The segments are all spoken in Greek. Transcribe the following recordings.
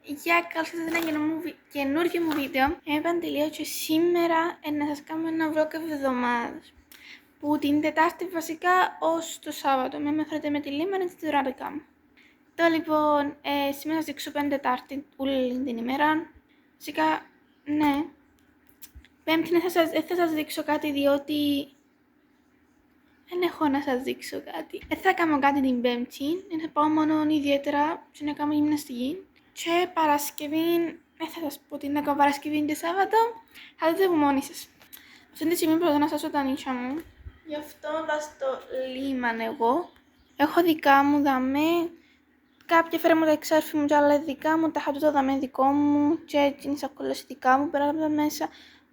Γεια, καλώς ήρθατε σε ένα καινούργιο μου βίντεο. Είμαι Παντελία και σήμερα να σας κάνω ένα vlog εβδομάδας. Που την Τετάρτη βασικά ως το Σάββατο. Με μεθρέτε με τη λίμνη την ώρα δικά μου. Τώρα λοιπόν, σήμερα θα σας δείξω πέντε Τετάρτη όλη την ημέρα. Φυσικά, ναι. Πέμπτη δεν θα σας δείξω κάτι διότι δεν έχω να σας δείξω κάτι. Δεν θα κάνω κάτι την Πέμπτη. Θα πάω μόνο ιδιαίτερα και να κάνω γυμναστική. Και Παρασκευή, δεν θα σας πω τι να κάνω Παρασκευή και Σάββατο, θα δείτε από μόνοι σας. Αυτή τη στιγμή πρώτα να σας τα νύχια μου. Γι' αυτό βάζω στο λίμαν εγώ. Έχω δικά μου δαμέ. Κάποια φέρα μου τα εξάρφη μου και άλλα δικά μου, τα χατούτα δαμέ δικό μου και έτσι είναι σακούλες δικά μου. Πέρα από τα μέσα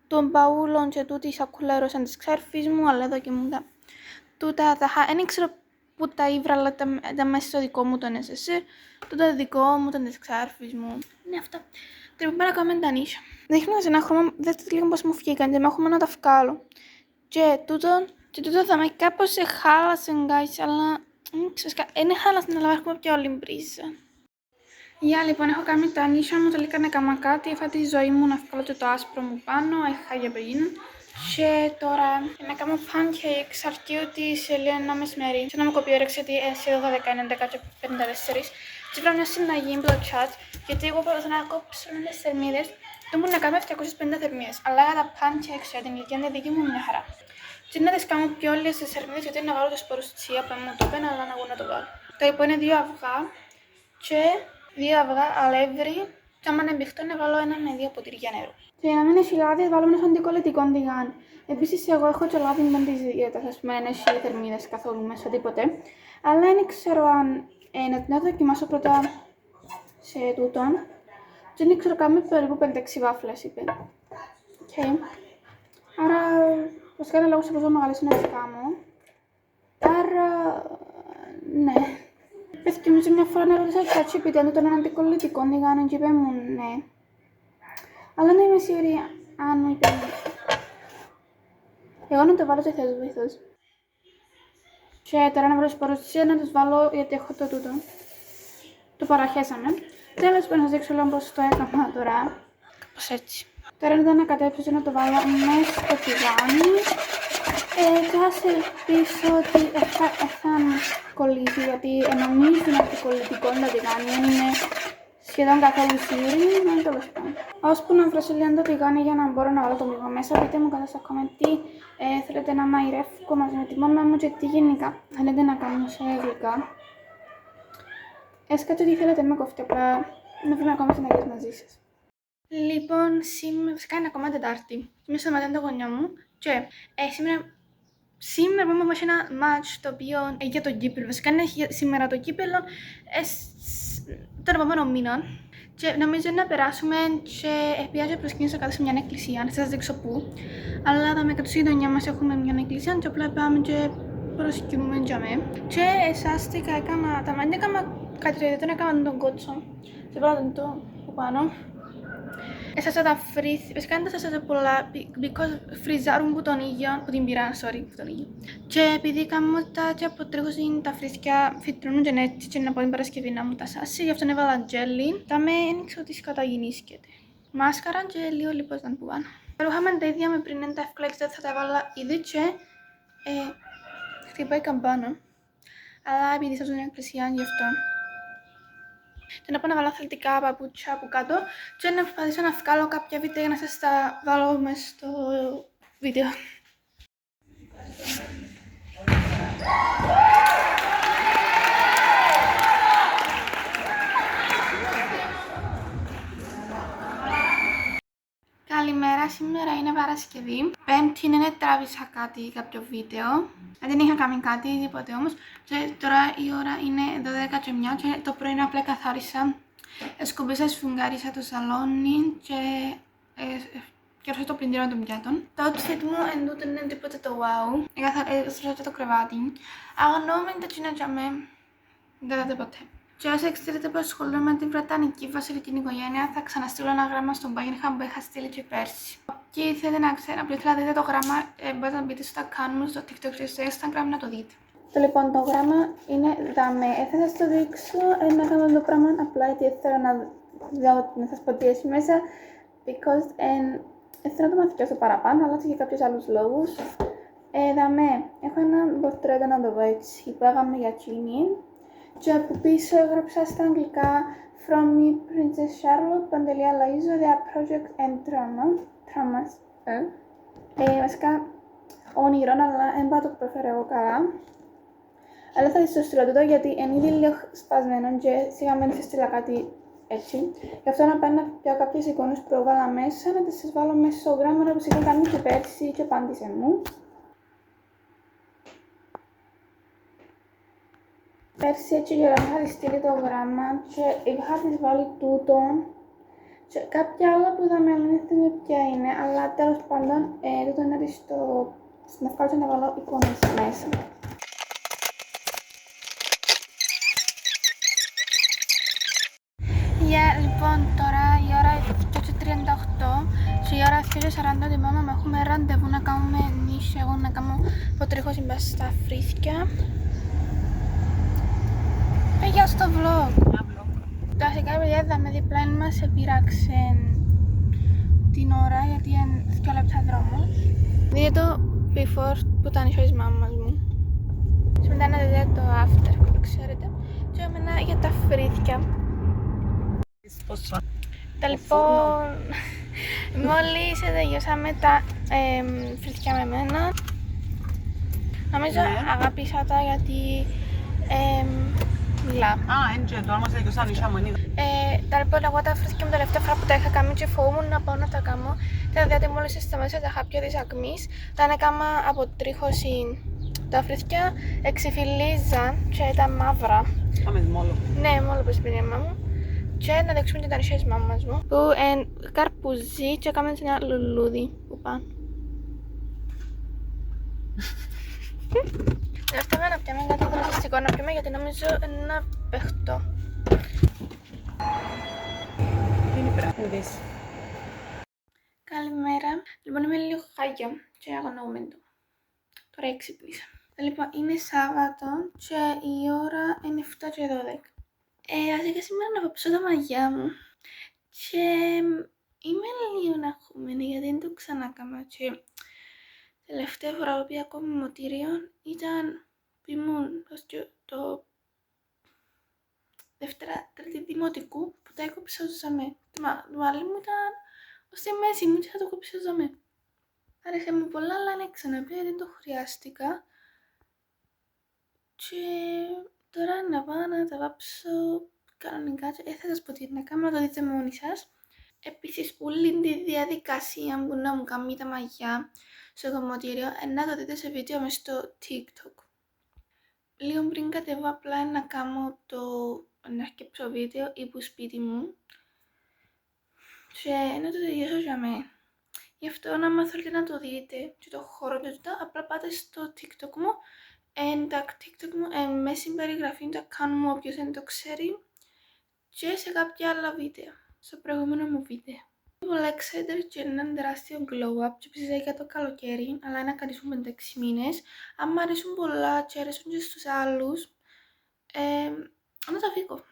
των παούλων και τούτη η σακούλα ρώσαν της εξάρφης μου, αλλά εδώ και μου τα τούτα τα δεν ξέρω που τα ήβρα, αλλά τα μέσα στο δικό μου τον SSR, τούτα δικό μου τον της εξάρφης μου. Ναι, αυτά. Τώρα πάμε να κάνουμε τα νύχια. Δείχνω σε ένα χρώμα, δείτε λίγο πώς μου φύγαν και με έχουμε να τα βγάλω. Και τούτο θα με κάπως σε χάλασε, guys, αλλά είναι χάλασε, αλλά έχουμε πια όλη μπρίζα. Γεια, λοιπόν, έχω κάνει τα νύχια μου, τελικά να κάνω κάτι, έφα τη ζωή μου να βγάλω και το άσπρο μου πάνω, είχα για πεγίνουν. Και τώρα να κάνω pancakes αρχείο της Ελένα Μεσμερή και να μου κοπιέρεξε ότι εσύ εδώ 10, 11 και 54 και βρω μια συνταγή από το chat γιατί εγώ μπορούσα να κόψω τις θερμίδες και μπορώ να κάνω 750 θερμίδες, αλλά για τα pancakes για την ηλικία είναι δική μου μια χαρά και να τις κάνω πιο όλες τις θερμίδες γιατί να βάλω τις σπορούς της τσία που μου το πένα, αλλά να να το βάλω. Το λοιπόν είναι 2 αυγά και 2 αυγά αλεύρι και άμα είναι μπιχτό να βάλω 1 με 2 ποτήρια νερό. Και για να μην έχει λάδι, βάλουμε ένα αντικολλητικό τηγάνι. Επίσης, εγώ έχω και λάδι με τις διέτας, ας πούμε, δεν έχει θερμίδες καθόλου μέσα, τίποτε. Αλλά δεν ξέρω αν να την δοκιμάσω πρώτα σε τούτον. Και δεν ξέρω, κάνουμε περίπου 5-6 βάφλες, είπε. Okay. Άρα, βασικά είναι λόγος σε πόσο μεγάλες είναι δικά μου. Άρα, ναι. Πες και εμείς μια φορά να ρωτήσα και έτσι, επειδή αν ήταν ένα αντικολλητικό τηγάνι και είπε μου ναι. Αλλά δεν είμαι σίγουρη αν μου είπε ναι. Εγώ να το βάλω και θες βοήθος. Και τώρα να βρω σπορωσία να τους βάλω γιατί έχω το τούτο. Το παραχέσαμε. Τέλος πάντων να σας δείξω λίγο πώς το έκανα τώρα. Κάπως έτσι. Τώρα να το ανακατέψω και να το βάλω μέσα στο τηγάνι. Και θα σε ελπίσω ότι θα κολλήσει γιατί νομίζω ότι κολλητικό το τηγάνι είναι σχεδόν καθόλου σίγουρη, αλλά τέλος πάντων. Ώσπου να βρω λίγο το τηγάνι για να μπορώ να βάλω το λίγο μέσα, πείτε μου κάτω στα comment τι θέλετε να μαϊρεύω μαζί με τη μάμα μου και τι γενικά θέλετε να κάνω σε γλυκά. Έσκατε τι θέλετε με κόφτη, απλά να βρούμε ακόμα συνεχές μαζί σας. Λοιπόν, σήμερα είναι ακόμα Τετάρτη. Είμαι στο ματιάν το γονιό μου και σήμερα πάμε σε ένα μάτς το οποίο για το κύπελλο. Βασικά είναι σήμερα το κύπελλο τον επόμενο μήνα. Και νομίζω να περάσουμε και επειδή προσκύνησα κάτω σε μια εκκλησία, να σας δείξω πού. Αλλά θα με κάτω στη γειτονιά μας έχουμε μια εκκλησία και απλά πάμε και προσκυνούμε για με. Και εσάστηκα έκανα, τα μάτια έκανα κάτι το ίδιο, τον έκανα τον κότσο. Και βάλα τον το που πάνω. Εσάσα τα φρύθη, βασικά δεν τα εσάσα πολλά, because φριζάρουν που τον ήλιο, που την πειρά, που τον ήλιο. Και επειδή κάνουμε τα και αποτρίχωσαν τα φρύθια φυτρώνουν και έτσι και να πω την Παρασκευή να μου τα σάσει, γι' αυτό έβαλα τζέλι. Τα με ένιξα ότι καταγινήσκεται. Μάσκαρα και λίγο λοιπόν ήταν που πάνω. Τα ρούχα με τα ίδια με πριν είναι τα εύκολα και θα τα έβαλα ήδη και χτυπάει καμπάνα. Αλλά επειδή θα ζω μια εκκλησία γι' αυτό. Και να πάω να βάλω αθλητικά παπούτσια από κάτω και να προσπαθήσω να βγάλω κάποια βίντεο για να σας τα βάλω μέσα στο βίντεο. Καλημέρα, σήμερα είναι Παρασκευή. Πέμπτη είναι τράβησα κάποιο βίντεο. Δεν είχα κάνει κάτι, τίποτε όμως. Και τώρα η ώρα είναι 12 και 1 και το πρωί απλά καθάρισα. Σκουπίσα, σφουγγάρισα το σαλόνι και ήρθα το πλυντήριο των πιάτων. Το outfit μου δεν είναι τίποτε το wow. Έστρωσα το κρεβάτι. Αγνώμαι τα τσινάτια δεν δάτε ποτέ. Και όσοι ξέρετε πως ασχολούμαι με την βρετανική βασιλική οικογένεια, θα ξαναστείλω ένα γράμμα στον Buckingham που είχα στείλει και πέρσι. Και ήθελε να ξέρω, απλά ήθελα να δείτε το γράμμα, μπορείτε να μπείτε στο account μου, στο TikTok και στο Instagram να το δείτε. Λοιπόν, το γράμμα είναι δαμέ. Θα σας το δείξω να κάνω το πράγμα απλά γιατί ήθελα να να σας πω τι έχει μέσα, because θέλω να το μαθηκιάσω παραπάνω, αλλά και για κάποιους άλλους λόγους. Δαμέ, έχω ένα πορτρέτο, να το πω έτσι, που έκαμε για εκείνη και από πίσω έγραψα στα αγγλικά From me, Princess Charlotte, Παντελία Λαΐζο, The Project and Traumas. Βασικά όνειρο, αλλά δεν μπορώ να το προφέρω εγώ καλά. Αλλά θα σας το στείλω τούτο γιατί είναι ήδη λίγο σπασμένο και σιγά μην σας στείλα κάτι έτσι. Γι' αυτό να πάω να πιάω κάποιες εικόνες που έβαλα μέσα, να τις σας βάλω μέσα στο γράμμα όπως είχα κάνει και πέρσι και απάντησε μου. Πέρσι έτσι και είχα της στείλει το γράμμα και είχα της βάλει τούτο και κάποια άλλα που είδαμε, αλλά δεν θυμάμαι ποια είναι, αλλά τέλος πάντων τούτο είναι της στην ευκάλυψη να βάλω εικόνες μέσα. Λοιπόν, τώρα η ώρα είναι 2:38 και η ώρα 2:40 τη μάμα μου έχουμε ραντεβού να κάνουμε νύχια, εγώ να κάνω αποτρίχωση μπας στα φρύθια. Πήγα στο vlog. Το αρχικά παιδιά είδαμε διπλά μας επήραξε την ώρα γιατί είναι 2 λεπτά δρόμος. Δείτε το before που ήταν η της μάμας μου. Και μετά να δείτε το after που ξέρετε. Και έμενα για τα φρύθια. Λοιπόν, μόλις τελειώσαμε τα φρύθια με εμένα. Νομίζω αγάπησα τα γιατί μιλά. Τώρα μας έδειξε σαν νησιά μου. Τα λοιπόν εγώ τα φρύθια μου τελευταία φορά που τα είχα κάνει και φοβούμουν να πάω να τα κάνω. Ήταν διότι μόλις σταμάτησα τα χάπια της ακμής, τα έκανα αποτρίχωση τα φρύθια, εξυφυλίζαν και ήταν μαύρα. Πάμε μόλο. Ναι, μόλο που είπε η μαμά μου. Και να δείξουμε και τα νησιά της μάμας μου που είναι καρπουζί και έκαμε ένα λουλούδι που πάνε. Τελευταία να πιάμε κάτι δραστικό να πιούμε γιατί νομίζω είναι ένα παιχτό. Καλημέρα. Λοιπόν, είμαι λίγο χάγια και αγωνόμαι το. Τώρα ξυπνήσα. Λοιπόν, είναι Σάββατο και η ώρα είναι 7:12. Αρχικά σήμερα να βαψώ τα μαγιά μου και είμαι λίγο αγχωμένη γιατί δεν το ξανάκανα και τελευταία φορά που πήγα ακόμη μοτήριο ήταν που ήμουν το Δευτέρα Τρίτη Δημοτικού που τα έκοψα στο ζαμέ. Το μαλλί μου ήταν ως τη μέση μου και θα το κόψω στο ζαμέ. Άρεσε μου πολλά αλλά είναι ξαναπεί γιατί δεν το χρειάστηκα και τώρα να πάω να τα βάψω κανονικά και θα σας πω τι να κάνω, να το δείτε μόνοι σας. Επίσης, όλη τη διαδικασία που να μου κάνει τα μαγιά στο δωμοτήριο να το δείτε σε βίντεο μες στο TikTok. Λίγο πριν κατεβώ απλά να κάνω να αρκέψω βίντεο υπό σπίτι μου και να το τελειώσω για μένα. Γι' αυτό άμα θέλετε να το δείτε και το χώρο και τούτα, απλά πάτε στο TikTok μου. Τα TikTok μου με στην περιγραφή του account μου όποιος δεν το ξέρει και σε κάποια άλλα βίντεο, στο προηγούμενο μου βίντεο. Είμαι πολλά excited και είναι ένα τεράστιο glow up και ψηζάει για το καλοκαίρι, αλλά είναι να κρατήσουν 5-6 μήνες. Αν μου αρέσουν πολλά και αρέσουν και στους άλλους, να τα φύγω.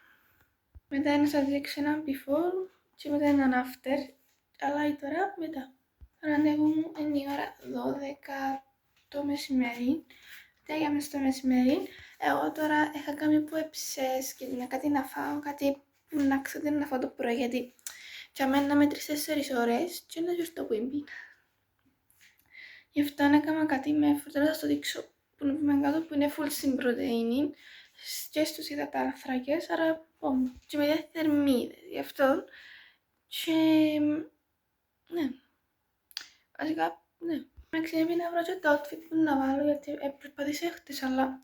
Μετά να σας δείξω ένα before και μετά έναν after, αλλά η τώρα μετά. Το ραντεβού μου είναι η ώρα 12 το μεσημέρι. Τέγαμε στο μεσημέρι. Εγώ τώρα είχα κάνει που έψες και κάτι να φάω, κάτι που να ξέρετε να φάω το πρωί, γιατί για μένα με 3-4 ώρες και να γιορτώ που είμαι. Γι' αυτό έκανα κάτι με φρούτα, θα το δείξω που είναι κάτω, που είναι full στην πρωτεΐνη και στους υδατάνθρακες, άρα πόμω. Και με θερμίδες, γι' αυτό. Και ναι, βασικά ναι. Με πρέπει να βρω και το outfit που να βάλω γιατί προσπαθήσα χτες αλλά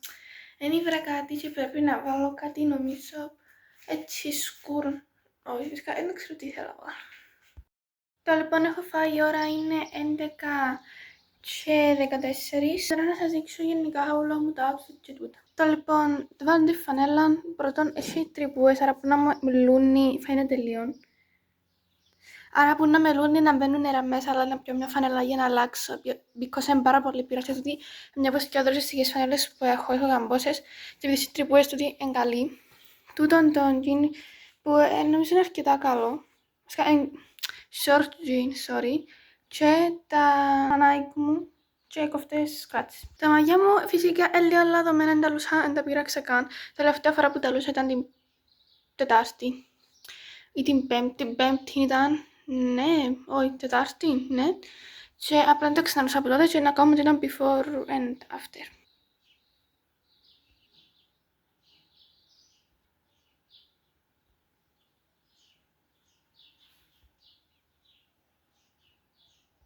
δεν ήβρα κάτι και πρέπει να βάλω κάτι νομίζω έτσι σκούρο. Όχι, φυσικά δεν ξέρω τι θέλω να βάλω. Το λοιπόν έχω φάει, η ώρα είναι 11 και 14. Τώρα να σας δείξω γενικά όλο μου το outfit και τούτα. Το λοιπόν, το βάλω τη φανέλα, πρώτον έχει τρυπούες, άρα που να μου λούνει φαίνεται λίγο. Άρα που να με λούνει να μπαίνουν νερά μέσα, αλλά να πιω μια φανέλα για να αλλάξω. Because είναι πάρα πολύ πειρά. Γιατί μια από τις πιο δροσιστικές φανέλες που έχω γαμπόσες και επειδή οι τρυπούες τούτοι είναι καλοί. Τούτον τον γίνει που νομίζω είναι αρκετά καλό. Short jeans, sorry. Και τα Nike μου και κοφτές κράτηση. Τα μαγιά μου φυσικά λίγο λαδωμένα, δεν τα πήραξα καν. Τελευταία φορά που τα λούσα ήταν την Τετάρτη. Ή την Πέμπτη ήταν, ναι, όχι, Τετάρτη, ναι. Και απλά δεν τα ξαναλούσα από τότε και να κάνουμε ήταν before and after.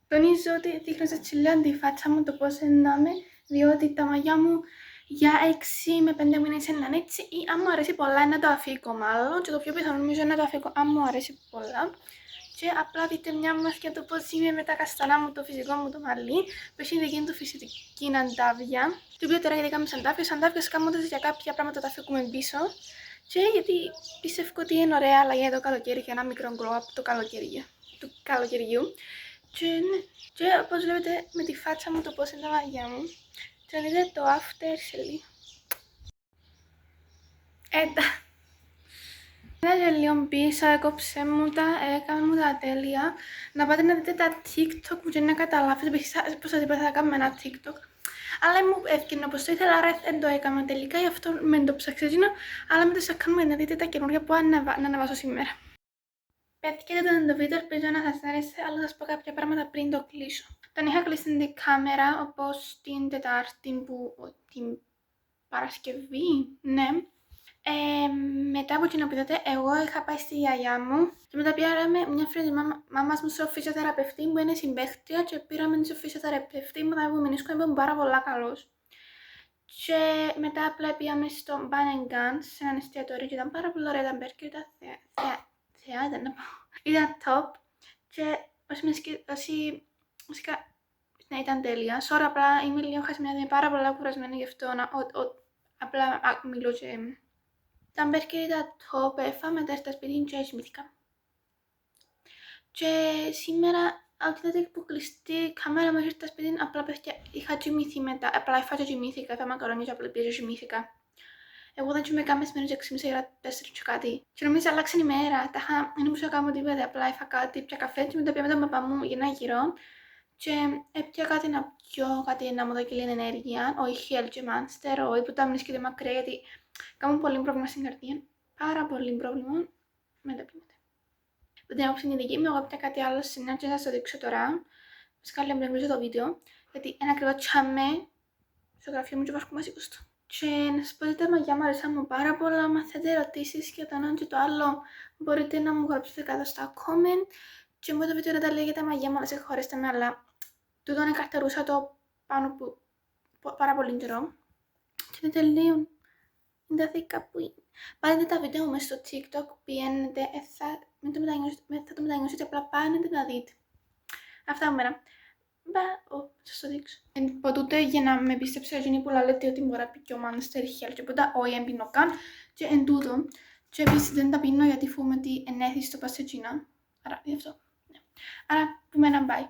Τονίζω ότι δείχνω σε τσιλέον τη φάτσα μου το πώς να είμαι, διότι τα μαγιά μου για 6 με 5 μήνες είναι έτσι ή αν μου αρέσει πολλά να το αφήκω μάλλον και το πιο πιθανό νομίζω να το αφήκω αν μου αρέσει πολλά. Και απλά δείτε μια μαθιά το πώς είμαι με τα καστανά μου, το φυσικό μου το μαλλί, που έχει δική του φυσική αντάβια. Το οποίο τώρα γιατί κάνουμε σαντάβια κάνοντας για κάποια πράγματα τα αφήκουμε πίσω. Και γιατί πιστεύω ότι είναι ωραία αλλαγή το καλοκαίρι για ένα μικρό glow up του καλοκαιριού. Και ναι, και όπως βλέπετε με τη φάτσα μου το πώς είναι τα μαγιά μου. Και δείτε το after σε λίγο. Ένα λίγο πίσω, έκοψε μου τα, έκαμε μου τα τέλεια. Να πάτε να δείτε τα TikTok που και να καταλάβετε πως σας είπα θα κάνουμε ένα TikTok. Αλλά μου έφυγε όπως το ήθελα, άρα δεν το έκανα τελικά, γι' αυτό με το ψάξα εκείνο. Αλλά μετά θα κάνουμε να δείτε τα καινούργια που να ανεβάσω σήμερα. Παιδιά, ήταν το βίντεο, ελπίζω να σας άρεσε, αλλά θα σας πω κάποια πράγματα πριν το κλείσω. Τον είχα κλείσει την κάμερα, όπως την Τετάρτη την Παρασκευή, ναι. Μετά από εκείνο που είδατε, εγώ είχα πάει στη γιαγιά μου και μετά πήραμε μια φίλη της μάμας μου στο φυσιοθεραπευτή που είναι συμπαίχτρια και πήραμε την στο φυσιοθεραπευτή μου που μηνίσκω, είναι πάρα πολλά καλός. Και μετά απλά πήγαμε στο Bun & Guns σε έναν εστιατόριο και ήταν πάρα πολύ ωραία τα μπέρκερ, ήταν θεάτα να πω. Ήταν top και βασικά ναι, ήταν τέλεια. Σωρά απλά είμαι λίγο χασμένη, είμαι πάρα πολλά κουρασμένη γι' αυτό απλά μιλώ και... Τα μπέρκερ ήταν top, έφαμε τα στα σπίτι και κοιμήθηκα. Και σήμερα, όταν είδατε που κλειστή η κάμερα μέχρι τα σπίτι, απλά είχα κοιμηθεί μετά, απλά έφα και κοιμήθηκα, έφα μακαρόνια και απλά πήγα και κοιμήθηκα. Εγώ δεν κοιμήθηκα μεσημέρι και 6.30 ώρα 4 και κάτι. Και νομίζω αλλάξαν η μέρα, δεν μπορούσα να κάνω τίποτα, απλά έφα κάτι, πια καφέ και μετά πήγα με τον παπά μου για ένα γύρο. Και έπια κάτι να πιω, κάτι να μου δώσει λίγη ενέργεια, όχι Hell και Monster, όχι που τα βρίσκεται μακριά, γιατί κάνουν πολύ πρόβλημα στην καρδία. Πάρα πολύ πρόβλημα με τα πίνετε. Από την άποψη είναι δική μου, εγώ πια κάτι άλλο συνέχεια και θα σας το δείξω τώρα. Βασικά λέω να το βίντεο, γιατί είναι ακριβώς τσάμε στο γραφείο μου και βάσκω μαζί κουστό. Και να σας πω ότι τα μαγιά μου αρέσαν μου πάρα πολλά, αν θέλετε ερωτήσεις για το ένα και το άλλο, μπορείτε να μου γράψετε κάτω στα comment. Και μου το βίντεο να τα λέει για τα μαγιά μου, αλλά σε χωρέστε με, αλλά τούτο είναι καρτερούσα το πάνω που πάρα πολύ καιρό. Και δεν τελείουν. Είναι τα δικά που είναι. Πάτε τα βίντεο μου στο TikTok, πηγαίνετε, θα το μετανιώσετε, απλά πάνετε να δείτε. Αυτά μου μέρα. Σας το δείξω. Από τούτε για να με πίστεψε εκείνη που λέτε ότι μπορώ να πει και ο Monster Health και ποτέ όχι δεν πίνω καν. Και εν τούτο. Και επίσης δεν τα πίνω γιατί φοβούμαι ότι ενέθει στο πας σε Άρα γι' αυτό. Άρα που με έναν bye.